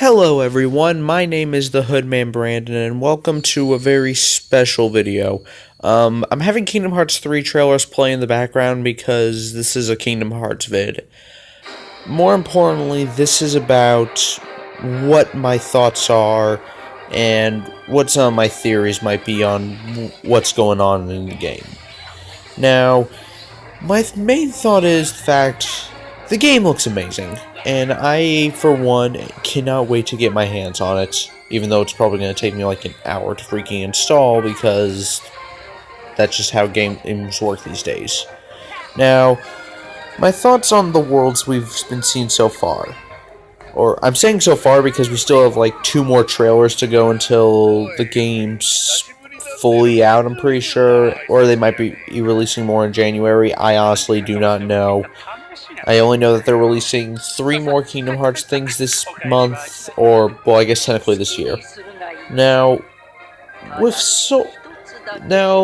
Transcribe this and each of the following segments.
Hello everyone, my name is the Hoodman Brandon and welcome to a very special video. I'm having Kingdom Hearts 3 trailers play in the background because this is a Kingdom Hearts vid. More importantly, this is about what my thoughts are and what some of my theories might be on what's going on in the game. Now, my main thought is the fact the game looks amazing. And I, for one, cannot wait to get my hands on it, even though it's probably going to take me like an hour to freaking install, because that's just how games work these days. Now, my thoughts on the worlds we've been seeing so far. Or, I'm saying so far because we still have like 2 more trailers to go until the game's fully out, I'm pretty sure. Or they might be releasing more in January. I honestly do not know. I only know that they're releasing 3 more Kingdom Hearts things this month, or, well, I guess technically this year. Now,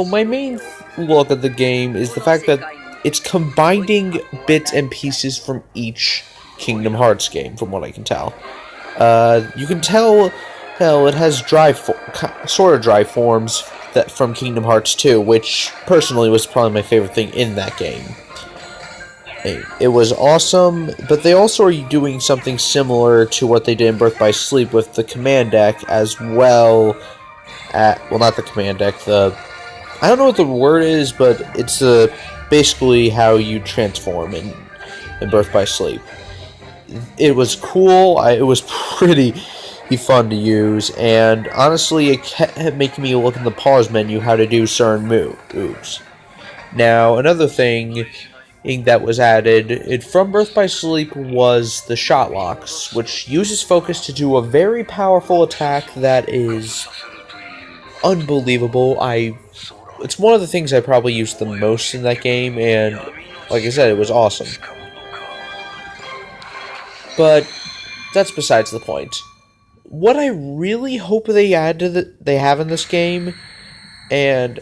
my main look at the game is the fact that it's combining bits and pieces from each Kingdom Hearts game, from what I can tell. You can tell, hell, it has sort of dry forms from Kingdom Hearts 2, which, personally, was probably my favorite thing in that game. It was awesome, but they also are doing something similar to what they did in Birth by Sleep with the command deck, as well well, not the command deck, I don't know what the word is, but it's basically how you transform in Birth by Sleep. It was cool, it was pretty fun to use, and honestly, it kept making me look in the pause menu how to do certain moves. Now, another thing that was added from Birth by Sleep was the Shot Locks, which uses focus to do a very powerful attack that is unbelievable. It's one of the things I probably used the most in that game, and like I said, it was awesome. But that's besides the point. What I really hope they have in this game, and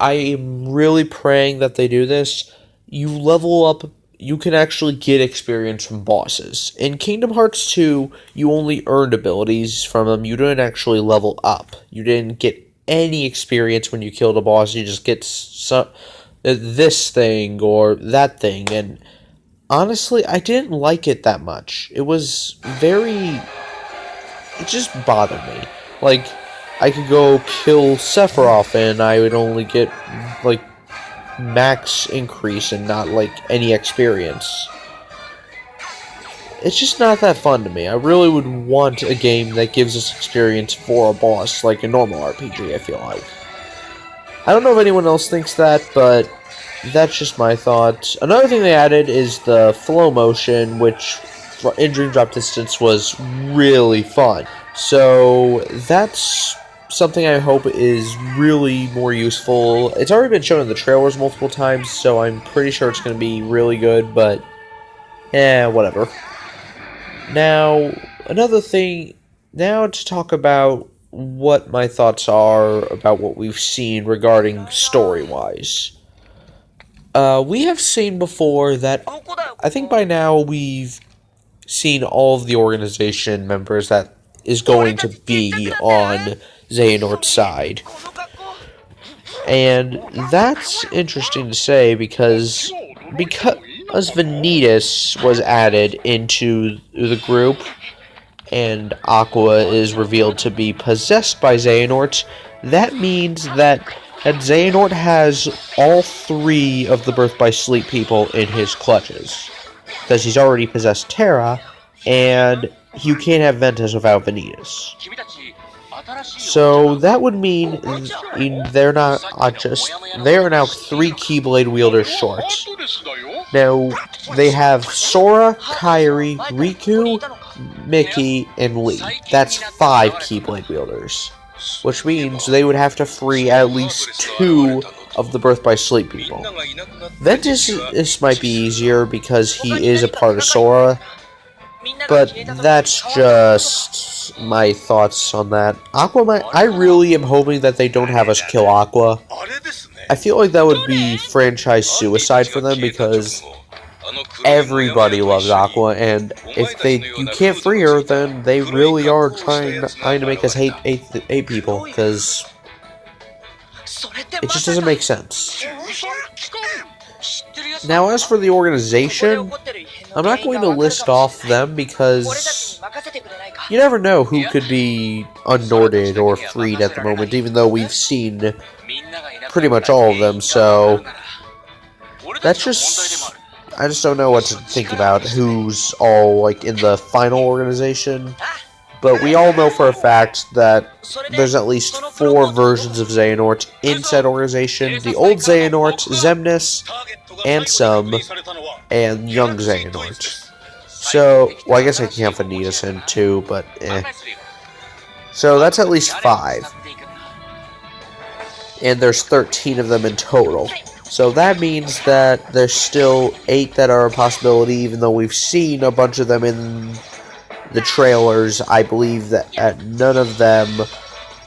I am really praying that they do this, you level up, you can actually get experience from bosses. In Kingdom Hearts 2, you only earned abilities from them, you didn't actually level up. You didn't get any experience when you killed a boss, you just get this thing or that thing, and honestly, I didn't like it that much. It just bothered me. Like, I could go kill Sephiroth and I would only get, like, max increase and not like any experience. It's just not that fun to me. I really would want a game that gives us experience for a boss like a normal RPG, I feel like. I don't know if anyone else thinks that, but that's just my thoughts. Another thing they added is the flow motion, which in Dream Drop Distance was really fun. So that's something I hope is really more useful. It's already been shown in the trailers multiple times, so I'm pretty sure it's going to be really good, but whatever. Now, another thing, now to talk about what my thoughts are about what we've seen regarding story-wise. We have seen before that, I think by now we've seen all of the organization members that is going to be on Xehanort's side. And that's interesting to say because Vanitas was added into the group and Aqua is revealed to be possessed by Xehanort, that means that Xehanort has all 3 of the Birth by Sleep people in his clutches. Because he's already possessed Terra, and you can't have Ventus without Vanitas. So that would mean they are now 3 Keyblade wielders short. Now they have Sora, Kairi, Riku, Mickey, and Lee. That's 5 Keyblade wielders, which means they would have to free at least 2 of the Birth by Sleep people. Ventus might be easier because he is a part of Sora, but that's just my thoughts on that. Aqua, I really am hoping that they don't have us kill Aqua. I feel like that would be franchise suicide for them because everybody loves Aqua, and if you can't free her, then they really are trying to make us hate eight people, because it just doesn't make sense. Now, as for the organization, I'm not going to list off them because you never know who could be unnorted or freed at the moment, even though we've seen pretty much all of them, so that's just... I just don't know what to think about who's all, like, in the final organization. But we all know for a fact that there's at least 4 versions of Xehanort in said organization. The old Xehanort, Xemnas, Ansem, and young Xehanort. So, well, I guess I can't count Vanitas in too, but eh. So that's at least 5. And there's 13 of them in total. So that means that there's still 8 that are a possibility, even though we've seen a bunch of them in the trailers. I believe that none of them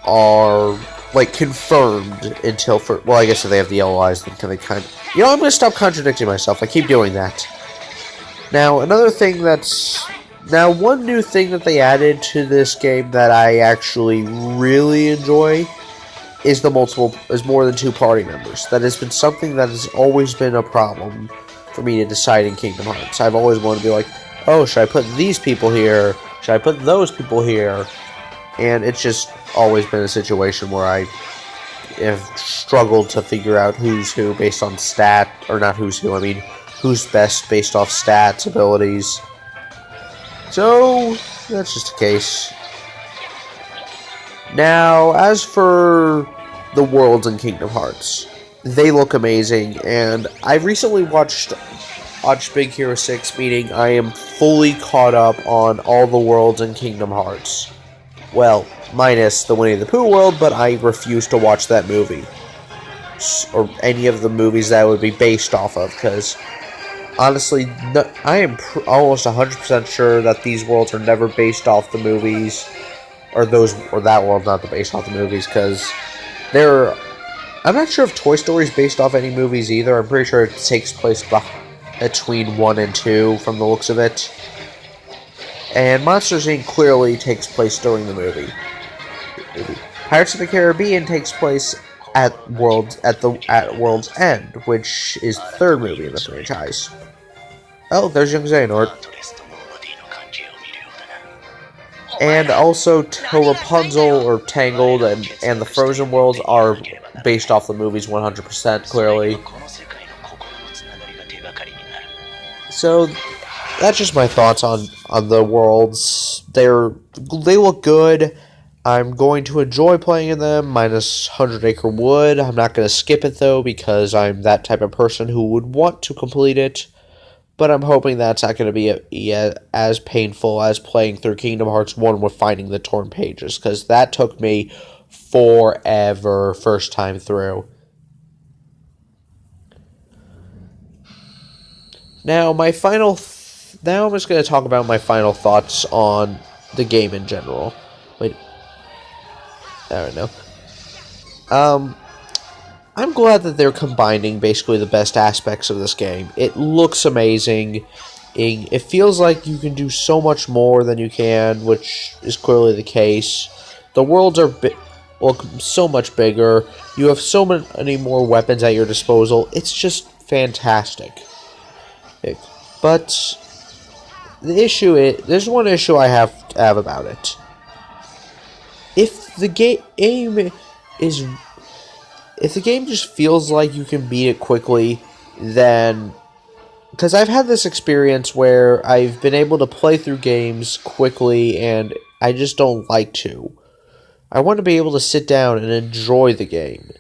are, like, confirmed until well, I guess if they have the yellow eyes, then can they kind of... You know, I'm going to stop contradicting myself. I keep doing that. Now, another thing that's... Now, one new thing that they added to this game that I actually really enjoy is more than 2 party members. That has been something that has always been a problem for me to decide in Kingdom Hearts. I've always wanted to be like, oh, should I put these people here? Should I put those people here? And it's just always been a situation where I have struggled to figure out who's who based on stat, or not who's who, I mean, who's best based off stats, abilities. So, that's just the case. Now, as for the worlds in Kingdom Hearts, they look amazing, and I recently watched Big Hero 6, meaning I am fully caught up on all the worlds in Kingdom Hearts. Well, minus the Winnie the Pooh world, but I refuse to watch that movie. Or any of the movies that would be based off of, because honestly, I am almost 100% sure that these worlds are never based off the movies. Or that world, not based off the movies, because I'm not sure if Toy Story is based off any movies either. I'm pretty sure it takes place between 1 and 2 from the looks of it. And Monsters Inc. clearly takes place during the movie. Pirates of the Caribbean takes place at World's End, which is the 3rd movie in the franchise. Oh, there's young Xehanort. And also, Rapunzel or Tangled and the Frozen worlds are based off the movies 100%, clearly. So, that's just my thoughts on the worlds. They look good. I'm going to enjoy playing in them, minus 100 Acre Wood. I'm not going to skip it, though, because I'm that type of person who would want to complete it. But I'm hoping that's not going to be as painful as playing through Kingdom Hearts 1 with finding the torn pages, because that took me forever first time through. Now, now I'm just going to talk about my final thoughts on the game in general. Wait. I don't know. I'm glad that they're combining basically the best aspects of this game. It looks amazing. It feels like you can do so much more than you can, which is clearly the case. The worlds are so much bigger. You have so many more weapons at your disposal. It's just fantastic. But the issue is, there's one issue I have about it. If the game just feels like you can beat it quickly, then... Because I've had this experience where I've been able to play through games quickly, and I just don't like to. I want to be able to sit down and enjoy the game.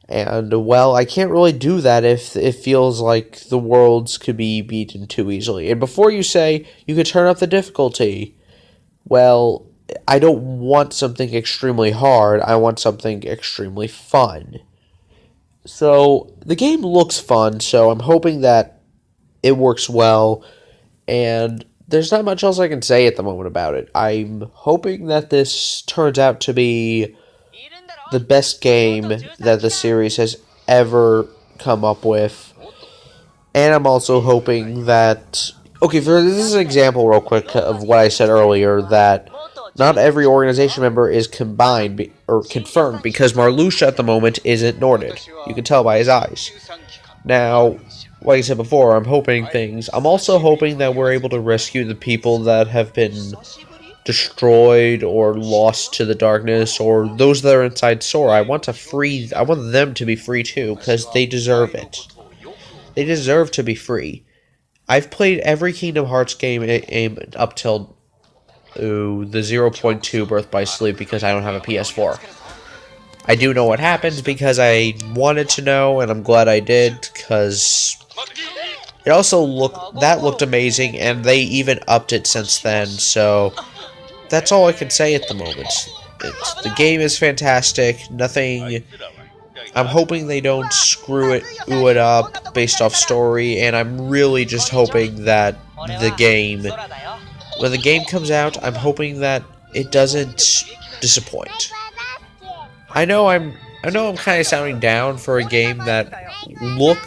And, well, I can't really do that if it feels like the worlds could be beaten too easily. And before you say, you could turn up the difficulty, well... I don't want something extremely hard, I want something extremely fun. So, the game looks fun, so I'm hoping that it works well, and there's not much else I can say at the moment about it. I'm hoping that this turns out to be the best game that the series has ever come up with. And I'm also hoping that... Okay, this is an example real quick of what I said earlier, that not every organization member is combined or confirmed, because Marluxia at the moment isn't Norded. You can tell by his eyes. Now, like I said before, I'm hoping things. I'm also hoping that we're able to rescue the people that have been destroyed or lost to the darkness, or those that are inside Sora. I want them to be free too, because they deserve it. They deserve to be free. I've played every Kingdom Hearts game up till the 0.2 Birth by Sleep because I don't have a PS4. I do know what happens because I wanted to know, and I'm glad I did, because it also looked amazing, and they even upped it since then, so that's all I can say at the moment. The game is fantastic, nothing... I'm hoping they don't screw it up based off story, and I'm really just hoping that when the game comes out, I'm hoping that it doesn't disappoint. I know I'm kind of sounding down for a game that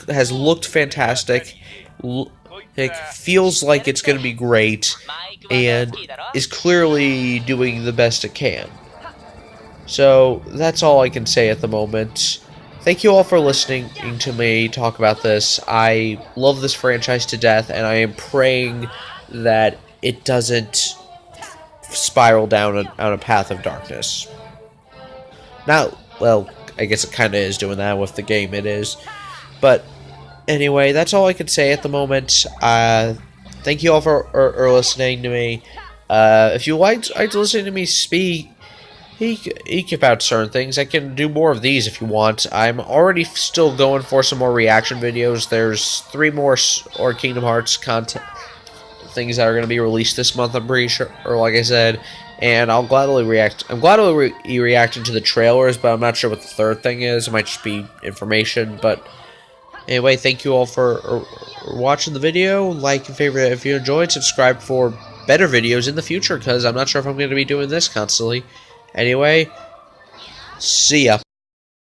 has looked fantastic, it feels like it's going to be great, and is clearly doing the best it can. So that's all I can say at the moment. Thank you all for listening to me talk about this. I love this franchise to death, and I am praying that it doesn't spiral down on a path of darkness. Now, well, I guess it kind of is doing that with the game, it is. But anyway, that's all I can say at the moment. Thank you all for listening to me. If you liked listening to me speak about certain things, I can do more of these if you want. I'm already still going for some more reaction videos. There's 3 more Kingdom Hearts content things that are going to be released this month, I'm pretty sure, or like I said, and I'll gladly react. I'm gladly reacting to the trailers, but I'm not sure what the third thing is. It might just be information, but anyway, thank you all for watching the video. Like and favorite if you enjoyed, subscribe for better videos in the future, because I'm not sure if I'm going to be doing this constantly. Anyway, see ya.